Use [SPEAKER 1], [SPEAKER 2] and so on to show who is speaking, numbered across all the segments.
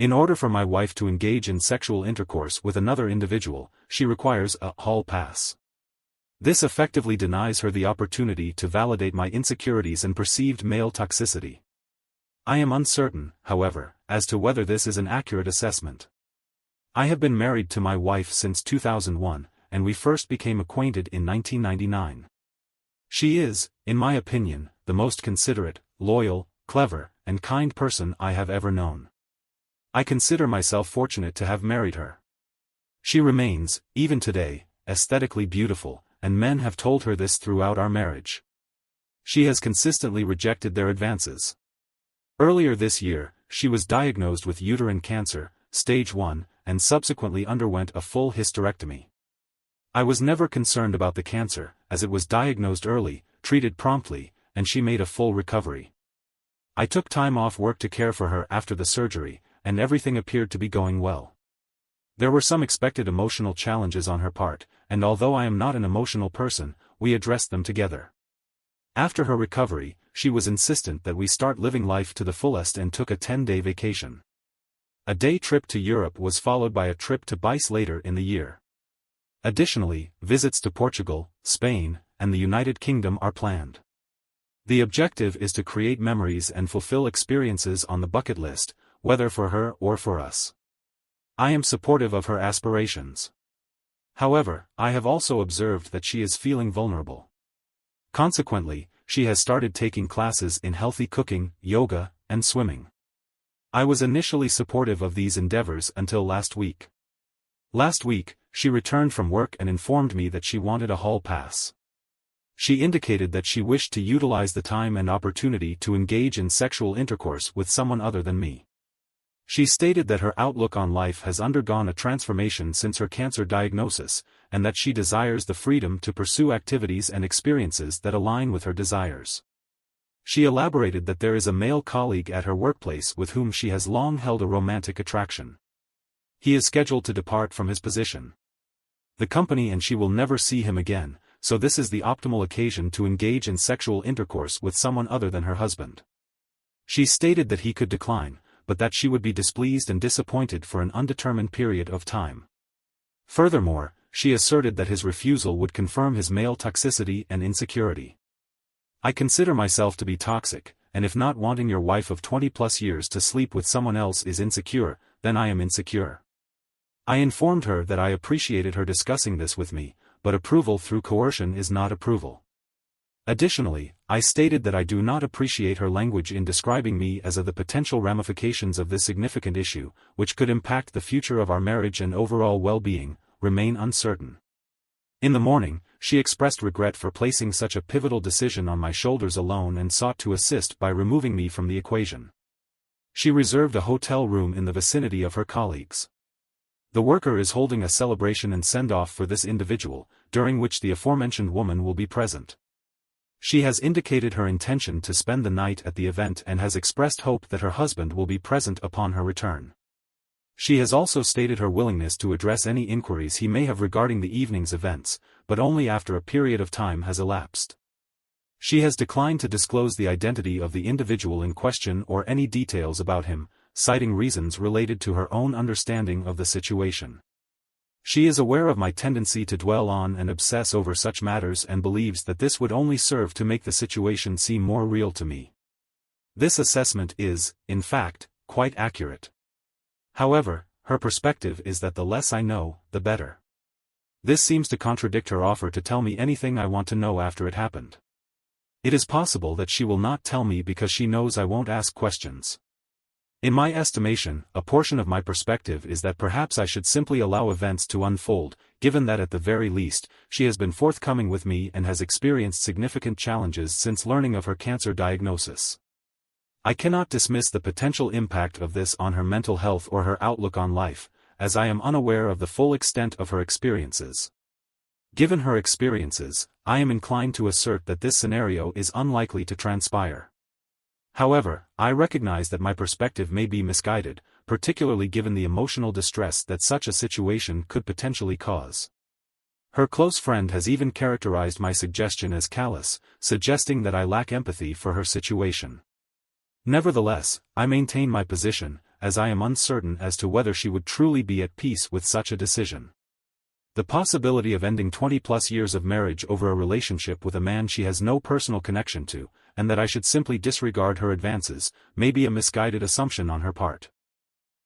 [SPEAKER 1] In order for my wife to engage in sexual intercourse with another individual, she requires a hall pass. This effectively denies her the opportunity to validate my insecurities and perceived male toxicity. I am uncertain, however, as to whether this is an accurate assessment. I have been married to my wife since 2001, and we first became acquainted in 1999. She is, in my opinion, the most considerate, loyal, clever, and kind person I have ever known. I consider myself fortunate to have married her. She remains, even today, aesthetically beautiful, and men have told her this throughout our marriage. She has consistently rejected their advances. Earlier this year, she was diagnosed with uterine cancer, stage 1, and subsequently underwent a full hysterectomy. I was never concerned about the cancer, as it was diagnosed early, treated promptly, and she made a full recovery. I took time off work to care for her after the surgery, and everything appeared to be going well. There were some expected emotional challenges on her part, and although I am not an emotional person, we addressed them together. After her recovery, she was insistent that we start living life to the fullest and took a 10-day vacation. A day trip to Europe was followed by a trip to Bice later in the year. Additionally, visits to Portugal, Spain, and the United Kingdom are planned. The objective is to create memories and fulfill experiences on the bucket list, whether for her or for us. I am supportive of her aspirations. However, I have also observed that she is feeling vulnerable. Consequently, she has started taking classes in healthy cooking, yoga, and swimming. I was initially supportive of these endeavors until last week. Last week, she returned from work and informed me that she wanted a hall pass. She indicated that she wished to utilize the time and opportunity to engage in sexual intercourse with someone other than me. She stated that her outlook on life has undergone a transformation since her cancer diagnosis, and that she desires the freedom to pursue activities and experiences that align with her desires. She elaborated that there is a male colleague at her workplace with whom she has long held a romantic attraction. He is scheduled to depart from his position. The company and she will never see him again, so this is the optimal occasion to engage in sexual intercourse with someone other than her husband. She stated that he could decline, but that she would be displeased and disappointed for an undetermined period of time. Furthermore, she asserted that his refusal would confirm his male toxicity and insecurity. I consider myself to be toxic, and if not wanting your wife of 20+ years to sleep with someone else is insecure, then I am insecure. I informed her that I appreciated her discussing this with me, but approval through coercion is not approval. Additionally, I stated that I do not appreciate her language in describing me as of the potential ramifications of this significant issue, which could impact the future of our marriage and overall well-being, remain uncertain. In the morning, she expressed regret for placing such a pivotal decision on my shoulders alone and sought to assist by removing me from the equation. She reserved a hotel room in the vicinity of her colleagues. The worker is holding a celebration and send-off for this individual, during which the aforementioned woman will be present. She has indicated her intention to spend the night at the event and has expressed hope that her husband will be present upon her return. She has also stated her willingness to address any inquiries he may have regarding the evening's events, but only after a period of time has elapsed. She has declined to disclose the identity of the individual in question or any details about him, citing reasons related to her own understanding of the situation. She is aware of my tendency to dwell on and obsess over such matters and believes that this would only serve to make the situation seem more real to me. This assessment is, in fact, quite accurate. However, her perspective is that the less I know, the better. This seems to contradict her offer to tell me anything I want to know after it happened. It is possible that she will not tell me because she knows I won't ask questions. In my estimation, a portion of my perspective is that perhaps I should simply allow events to unfold, given that at the very least, she has been forthcoming with me and has experienced significant challenges since learning of her cancer diagnosis. I cannot dismiss the potential impact of this on her mental health or her outlook on life, as I am unaware of the full extent of her experiences. Given her experiences, I am inclined to assert that this scenario is unlikely to transpire. However, I recognize that my perspective may be misguided, particularly given the emotional distress that such a situation could potentially cause. Her close friend has even characterized my suggestion as callous, suggesting that I lack empathy for her situation. Nevertheless, I maintain my position, as I am uncertain as to whether she would truly be at peace with such a decision. The possibility of ending 20+ years of marriage over a relationship with a man she has no personal connection to, and that I should simply disregard her advances, may be a misguided assumption on her part.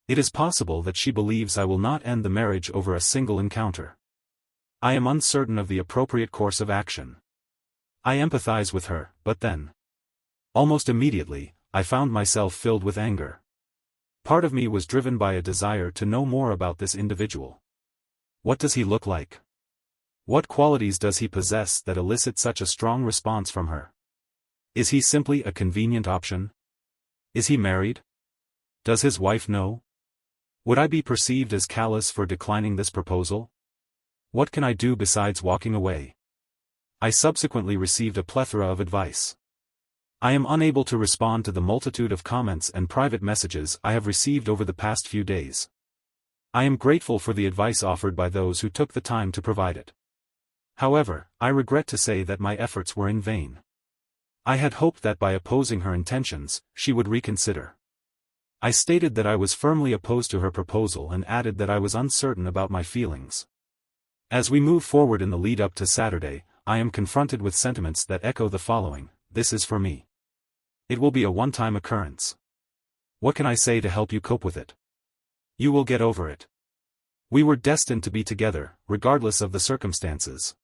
[SPEAKER 1] It is possible that she believes I will not end the marriage over a single encounter. I am uncertain of the appropriate course of action. I empathize with her, but then, almost immediately, I found myself filled with anger. Part of me was driven by a desire to know more about this individual. What does he look like? What qualities does he possess that elicit such a strong response from her? Is he simply a convenient option? Is he married? Does his wife know? Would I be perceived as callous for declining this proposal? What can I do besides walking away? I subsequently received a plethora of advice. I am unable to respond to the multitude of comments and private messages I have received over the past few days. I am grateful for the advice offered by those who took the time to provide it. However, I regret to say that my efforts were in vain. I had hoped that by opposing her intentions, she would reconsider. I stated that I was firmly opposed to her proposal and added that I was uncertain about my feelings. As we move forward in the lead-up to Saturday, I am confronted with sentiments that echo the following: this is for me. It will be a one-time occurrence. What can I say to help you cope with it? You will get over it. We were destined to be together, regardless of the circumstances.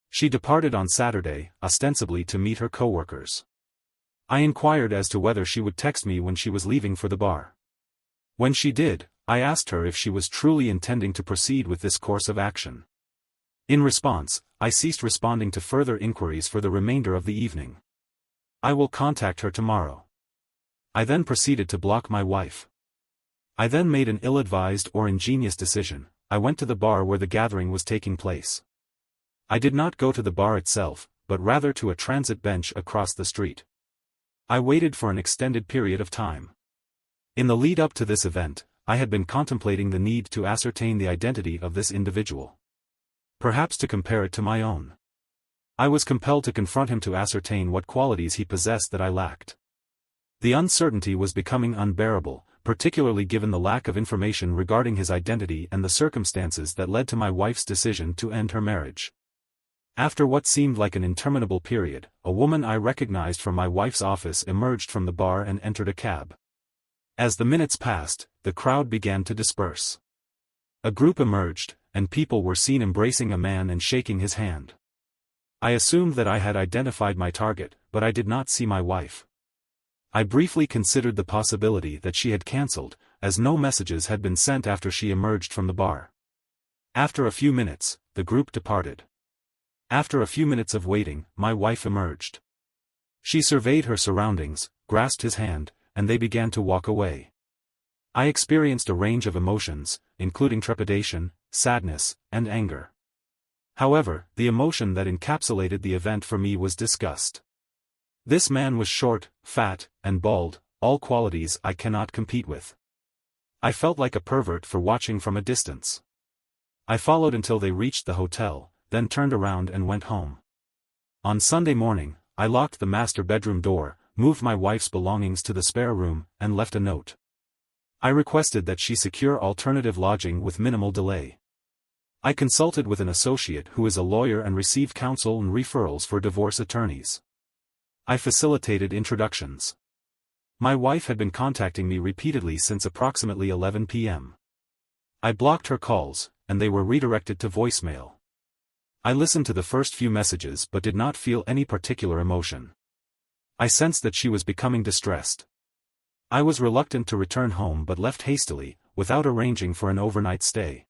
[SPEAKER 1] She departed on Saturday, ostensibly to meet her co-workers. I inquired as to whether she would text me when she was leaving for the bar. When she did, I asked her if she was truly intending to proceed with this course of action. In response, I ceased responding to further inquiries for the remainder of the evening. I will contact her tomorrow. I then proceeded to block my wife. I then made an ill-advised or ingenious decision. I went to the bar where the gathering was taking place. I did not go to the bar itself, but rather to a transit bench across the street. I waited for an extended period of time. In the lead-up to this event, I had been contemplating the need to ascertain the identity of this individual. Perhaps to compare it to my own. I was compelled to confront him to ascertain what qualities he possessed that I lacked. The uncertainty was becoming unbearable, particularly given the lack of information regarding his identity and the circumstances that led to my wife's decision to end her marriage. After what seemed like an interminable period, a woman I recognized from my wife's office emerged from the bar and entered a cab. As the minutes passed, the crowd began to disperse. A group emerged, and people were seen embracing a man and shaking his hand. I assumed that I had identified my target, but I did not see my wife. I briefly considered the possibility that she had cancelled, as no messages had been sent after she emerged from the bar. After a few minutes, the group departed. After a few minutes of waiting, my wife emerged. She surveyed her surroundings, grasped his hand, and they began to walk away. I experienced a range of emotions, including trepidation, sadness, and anger. However, the emotion that encapsulated the event for me was disgust. This man was short, fat, and bald, all qualities I cannot compete with. I felt like a pervert for watching from a distance. I followed until they reached the hotel, then turned around and went home. On Sunday morning, I locked the master bedroom door, moved my wife's belongings to the spare room, and left a note. I requested that she secure alternative lodging with minimal delay. I consulted with an associate who is a lawyer and received counsel and referrals for divorce attorneys. I facilitated introductions. My wife had been contacting me repeatedly since approximately 11 p.m. I blocked her calls, and they were redirected to voicemail. I listened to the first few messages but did not feel any particular emotion. I sensed that she was becoming distressed. I was reluctant to return home but left hastily, without arranging for an overnight stay.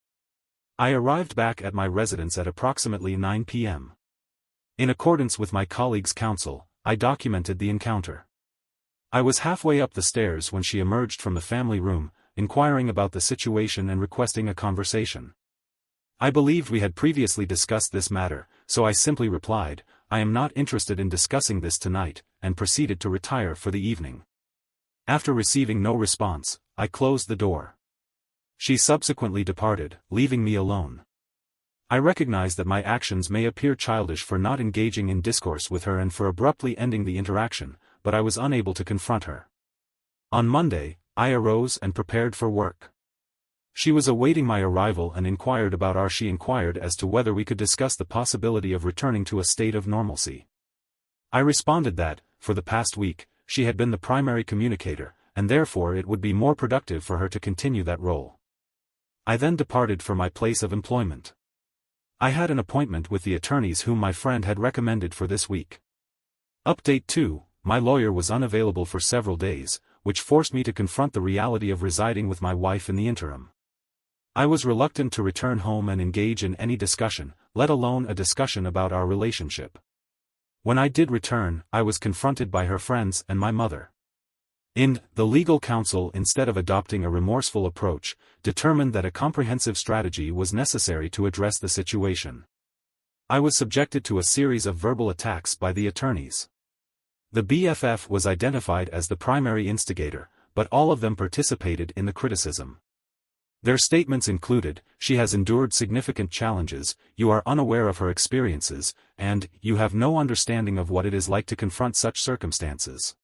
[SPEAKER 1] I arrived back at my residence at approximately 9 p.m. In accordance with my colleague's counsel, I documented the encounter. I was halfway up the stairs when she emerged from the family room, inquiring about the situation and requesting a conversation. I believed we had previously discussed this matter, so I simply replied, "I am not interested in discussing this tonight," and proceeded to retire for the evening. After receiving no response, I closed the door. She subsequently departed, leaving me alone. I recognize that my actions may appear childish for not engaging in discourse with her and for abruptly ending the interaction, but I was unable to confront her. On Monday, I arose and prepared for work. She was awaiting my arrival and inquired about she inquired as to whether we could discuss the possibility of returning to a state of normalcy. I responded that, for the past week, she had been the primary communicator, and therefore it would be more productive for her to continue that role. I then departed for my place of employment. I had an appointment with the attorneys whom my friend had recommended for this week. Update 2, my lawyer was unavailable for several days, which forced me to confront the reality of residing with my wife in the interim. I was reluctant to return home and engage in any discussion, let alone a discussion about our relationship. When I did return, I was confronted by her friends and my mother. The legal counsel, instead of adopting a remorseful approach, determined that a comprehensive strategy was necessary to address the situation. I was subjected to a series of verbal attacks by the attorneys. The BFF was identified as the primary instigator, but all of them participated in the criticism. Their statements included, "She has endured significant challenges, you are unaware of her experiences, and you have no understanding of what it is like to confront such circumstances."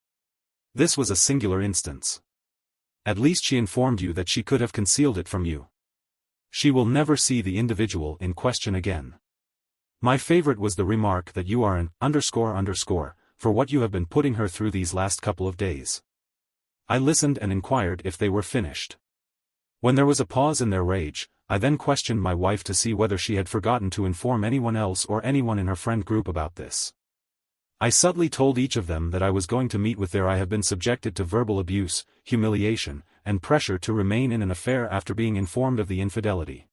[SPEAKER 1] This was a singular instance. At least she informed you that she could have concealed it from you. She will never see the individual in question again. My favorite was the remark that you are an __, for what you have been putting her through these last couple of days. I listened and inquired if they were finished. When there was a pause in their rage, I then questioned my wife to see whether she had forgotten to inform anyone else or anyone in her friend group about this. I subtly told each of them that I was going to meet with I have been subjected to verbal abuse, humiliation, and pressure to remain in an affair after being informed of the infidelity.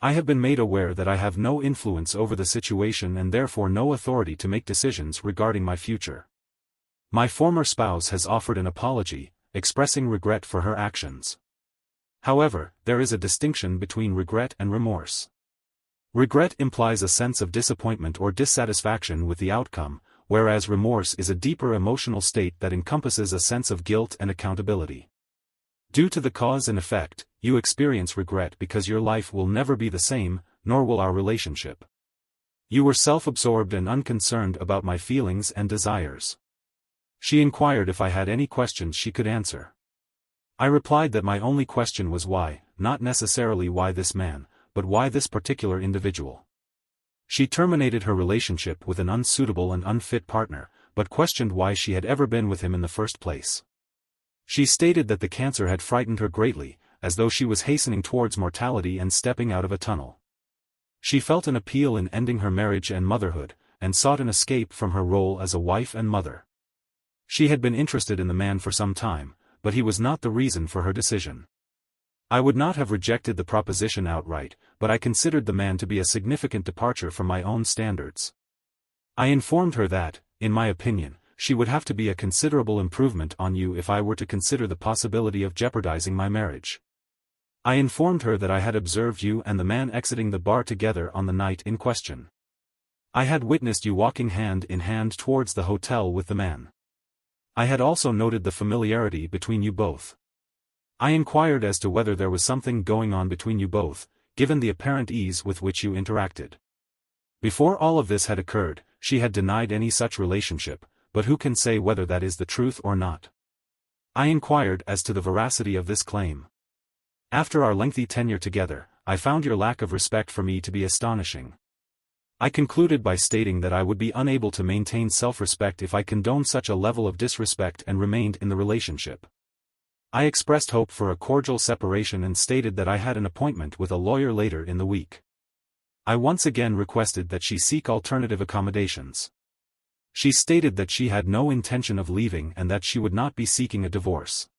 [SPEAKER 1] I have been made aware that I have no influence over the situation and therefore no authority to make decisions regarding my future. My former spouse has offered an apology, expressing regret for her actions. However, there is a distinction between regret and remorse. Regret implies a sense of disappointment or dissatisfaction with the outcome, whereas remorse is a deeper emotional state that encompasses a sense of guilt and accountability. Due to the cause and effect, you experience regret because your life will never be the same, nor will our relationship. You were self-absorbed and unconcerned about my feelings and desires. She inquired if I had any questions she could answer. I replied that my only question was why, not necessarily why this man, but why this particular individual. She terminated her relationship with an unsuitable and unfit partner, but questioned why she had ever been with him in the first place. She stated that the cancer had frightened her greatly, as though she was hastening towards mortality and stepping out of a tunnel. She felt an appeal in ending her marriage and motherhood, and sought an escape from her role as a wife and mother. She had been interested in the man for some time, but he was not the reason for her decision. I would not have rejected the proposition outright, but I considered the man to be a significant departure from my own standards. I informed her that, in my opinion, she would have to be a considerable improvement on you if I were to consider the possibility of jeopardizing my marriage. I informed her that I had observed you and the man exiting the bar together on the night in question. I had witnessed you walking hand in hand towards the hotel with the man. I had also noted the familiarity between you both. I inquired as to whether there was something going on between you both, given the apparent ease with which you interacted. Before all of this had occurred, she had denied any such relationship, but who can say whether that is the truth or not? I inquired as to the veracity of this claim. After our lengthy tenure together, I found your lack of respect for me to be astonishing. I concluded by stating that I would be unable to maintain self-respect if I condoned such a level of disrespect and remained in the relationship. I expressed hope for a cordial separation and stated that I had an appointment with a lawyer later in the week. I once again requested that she seek alternative accommodations. She stated that she had no intention of leaving and that she would not be seeking a divorce.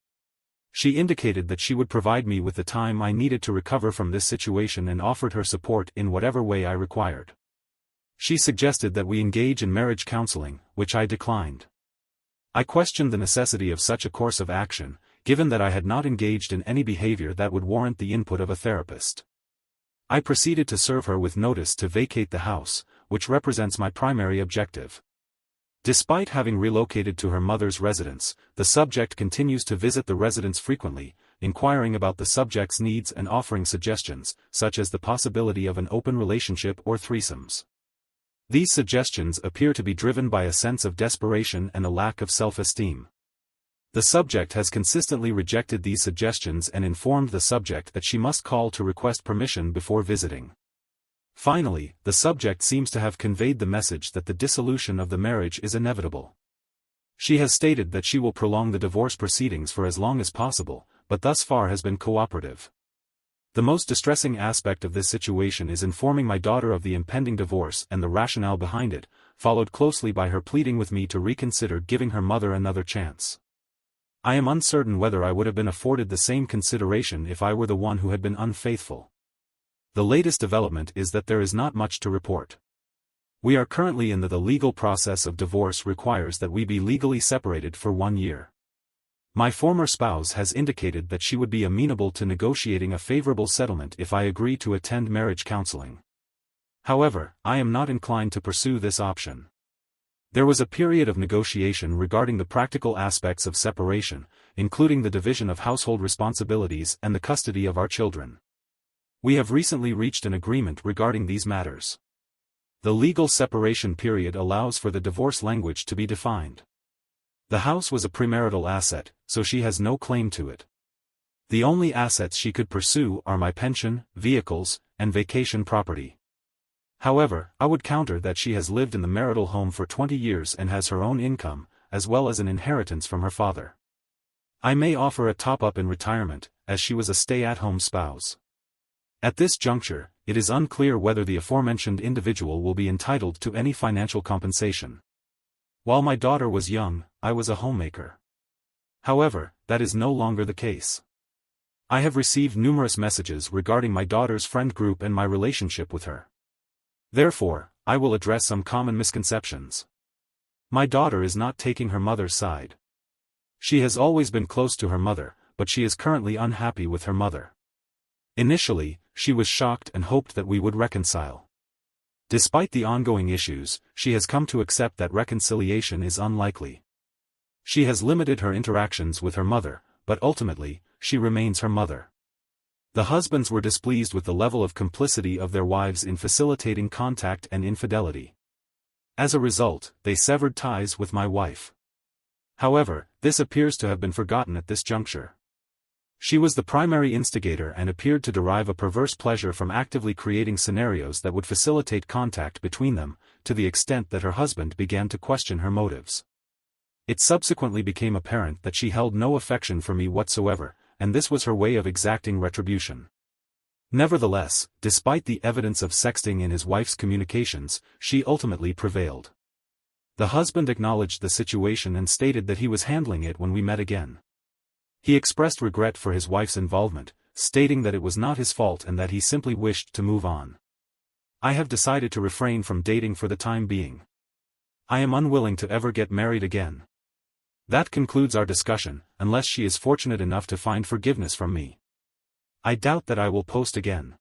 [SPEAKER 1] She indicated that she would provide me with the time I needed to recover from this situation and offered her support in whatever way I required. She suggested that we engage in marriage counseling, which I declined. I questioned the necessity of such a course of action, given that I had not engaged in any behavior that would warrant the input of a therapist. I proceeded to serve her with notice to vacate the house, which represents my primary objective. Despite having relocated to her mother's residence, the subject continues to visit the residence frequently, inquiring about the subject's needs and offering suggestions, such as the possibility of an open relationship or threesomes. These suggestions appear to be driven by a sense of desperation and a lack of self-esteem. The subject has consistently rejected these suggestions and informed the subject that she must call to request permission before visiting. Finally, the subject seems to have conveyed the message that the dissolution of the marriage is inevitable. She has stated that she will prolong the divorce proceedings for as long as possible, but thus far has been cooperative. The most distressing aspect of this situation is informing my daughter of the impending divorce and the rationale behind it, followed closely by her pleading with me to reconsider giving her mother another chance. I am uncertain whether I would have been afforded the same consideration if I were the one who had been unfaithful. The latest development is that there is not much to report. We are currently in the legal process of divorce requires that we be legally separated for 1 year. My former spouse has indicated that she would be amenable to negotiating a favorable settlement if I agree to attend marriage counseling. However, I am not inclined to pursue this option. There was a period of negotiation regarding the practical aspects of separation, including the division of household responsibilities and the custody of our children. We have recently reached an agreement regarding these matters. The legal separation period allows for the divorce language to be defined. The house was a premarital asset, so she has no claim to it. The only assets she could pursue are my pension, vehicles, and vacation property. However, I would counter that she has lived in the marital home for 20 years and has her own income, as well as an inheritance from her father. I may offer a top-up in retirement, as she was a stay-at-home spouse. At this juncture, it is unclear whether the aforementioned individual will be entitled to any financial compensation. While my daughter was young, I was a homemaker. However, that is no longer the case. I have received numerous messages regarding my daughter's friend group and my relationship with her. Therefore, I will address some common misconceptions. My daughter is not taking her mother's side. She has always been close to her mother, but she is currently unhappy with her mother. Initially, she was shocked and hoped that we would reconcile. Despite the ongoing issues, she has come to accept that reconciliation is unlikely. She has limited her interactions with her mother, but ultimately, she remains her mother. The husbands were displeased with the level of complicity of their wives in facilitating contact and infidelity. As a result, they severed ties with my wife. However, this appears to have been forgotten at this juncture. She was the primary instigator and appeared to derive a perverse pleasure from actively creating scenarios that would facilitate contact between them, to the extent that her husband began to question her motives. It subsequently became apparent that she held no affection for me whatsoever, and this was her way of exacting retribution. Nevertheless, despite the evidence of sexting in his wife's communications, she ultimately prevailed. The husband acknowledged the situation and stated that he was handling it when we met again. He expressed regret for his wife's involvement, stating that it was not his fault and that he simply wished to move on. I have decided to refrain from dating for the time being. I am unwilling to ever get married again. That concludes our discussion, unless she is fortunate enough to find forgiveness from me. I doubt that I will post again.